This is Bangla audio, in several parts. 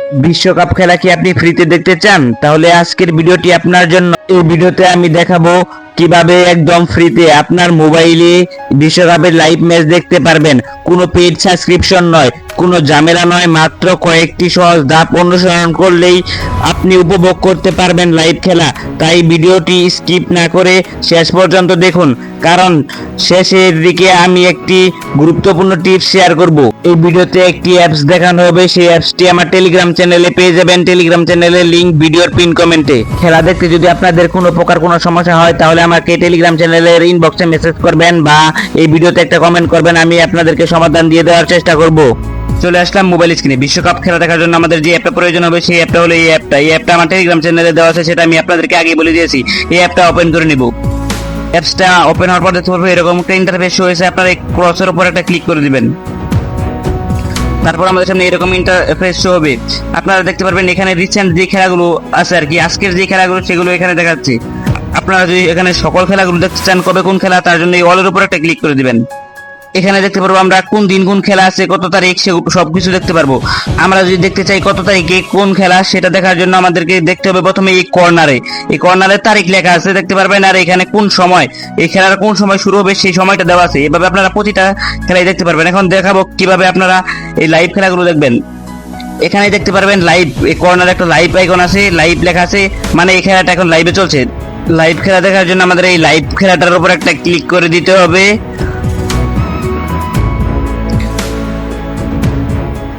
বিশ্বকাপ খেলা কি আপনি ফ্রিতে দেখতে চান? তাহলে আজকের ভিডিওটি আপনার জন্য। এই ভিডিওতে আমি দেখাবো কিভাবে একদম ফ্রিতে আপনার মোবাইলে বিশ্বকাপের লাইভ ম্যাচ দেখতে পারবেন। কোনো পেইড সাবস্ক্রিপশন নয়, কোনো ঝামেলা নয়, মাত্র কয়েকটি সহজ ধাপ অনুসরণ করলেই আপনি উপভোগ করতে পারবেন লাইভ খেলা। তাই ভিডিওটি স্কিপ না করে শেষ পর্যন্ত দেখুন, কারণ শেষের দিকে আমি একটি গুরুত্বপূর্ণ টিপস শেয়ার করব। এই ভিডিওতে একটি অ্যাপস দেখানো হবে, সেই অ্যাপসটি আমার টেলিগ্রাম চ্যানেলে পেয়ে যাবেন। টেলিগ্রাম চ্যানেলের লিংক ভিডিওর পিন কমেন্টে। খেলা দেখতে যদি আপনাদের কোনো প্রকার কোনো সমস্যা হয় তাহলে আমাকে টেলিগ্রাম চ্যানেলের ইনবক্সে মেসেজ করবেন বা এই ভিডিওতে একটা কমেন্ট করবেন, আমি আপনাদেরকে সমাধান দিয়ে দেওয়ার চেষ্টা করব। চলে আসলাম মোবাইল স্ক্রিনে। বিশ্বকাপ খেলা দেখার জন্য আমাদের যে অ্যাপটা প্রয়োজন হবে সেই অ্যাপটা হলো এই অ্যাপটা আমার টেলিগ্রাম চ্যানেলে দেওয়া আছে, সেটা আমি আপনাদেরকে আগে বলে দিয়েছি। এই অ্যাপটা ওপেন করে নিব। অ্যাপসটা ওপেন হওয়ার পর দেখতে পারবেন এরকম একটা ইন্টারফেস শো হয়েছে, আপনারা এই ক্রসের উপর একটা ক্লিক করে দিবেন। তারপর আমাদের সামনে এরকম ইন্টারফেস শো হবে। আপনারা দেখতে পারবেন এখানে রিসেন্ট যে খেলাগুলো আছে আর কি, আজকের যে খেলাগুলো সেগুলো এখানে দেখাচ্ছে। আপনারা যদি এখানে সকল খেলাগুলো দেখতে চান, কবে কোন খেলা, তার জন্য এই অলের উপর একটা ক্লিক করে দিবেন। এখানে দেখতে পারবো আমরা কোন দিন কোন খেলা আছে, কত তারিখ, সবকিছু দেখতে পারবো। আমরা যদি দেখতে চাই কত তারিখে কোন খেলা, সেটা দেখার জন্য আমাদেরকে দেখতে হবে প্রথমে এই কর্নারে তারিখ লেখা আছে দেখতে পারবেন, আর এখানে কোন সময় এই খেলার কোন সময় শুরু হবে সেই সময়টা দেওয়া আছে। এভাবে আপনারা প্রতিটা খেলাই দেখতে পারবেন। এখন দেখাবো কিভাবে আপনারা এই লাইভ খেলাগুলো দেখবেন। এখানে দেখতে পারবেন লাইভ, এই কর্নারে একটা লাইভ আইকন আছে, লাইভ লেখা আছে, মানে এই খেলাটা এখন লাইভে চলছে। লাইভ খেলা দেখার জন্য আমাদের এই লাইভ খেলাটার উপর একটা ক্লিক করে দিতে হবে।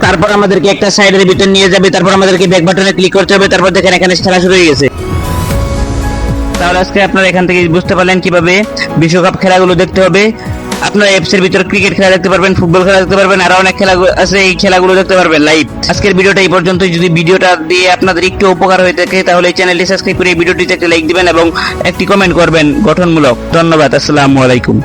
তারপর আমাদেরকে একটা সাইডের ভিতর নিয়ে যাবে, তারপর আমাদেরকে ব্যাক বাটনে ক্লিক করতে হবে। তারপর দেখেন এখানে খেলা শুরু হয়ে গেছে। তাহলে আজকে আপনারা এখান থেকে বুঝতে পারলেন কিভাবে বিশ্বকাপ খেলাগুলো দেখতে হবে। আপনারা অ্যাপসের ভিতর ক্রিকেট খেলা দেখতে পারবেন, ফুটবল খেলা দেখতে পারবেন, আরো অনেক খেলা আছে, এই খেলাগুলো দেখতে পারবেন লাইভ। আজকের ভিডিওটা এই পর্যন্ত। যদি ভিডিওটা দিয়ে আপনাদের একটু উপকার হয়ে থাকে তাহলে এই চ্যানেলটি সাবস্ক্রাইব করে এই ভিডিওটিতে একটা লাইক দিবেন এবং একটি কমেন্ট করবেন গঠনমূলক। ধন্যবাদ। আসসালামু আলাইকুম।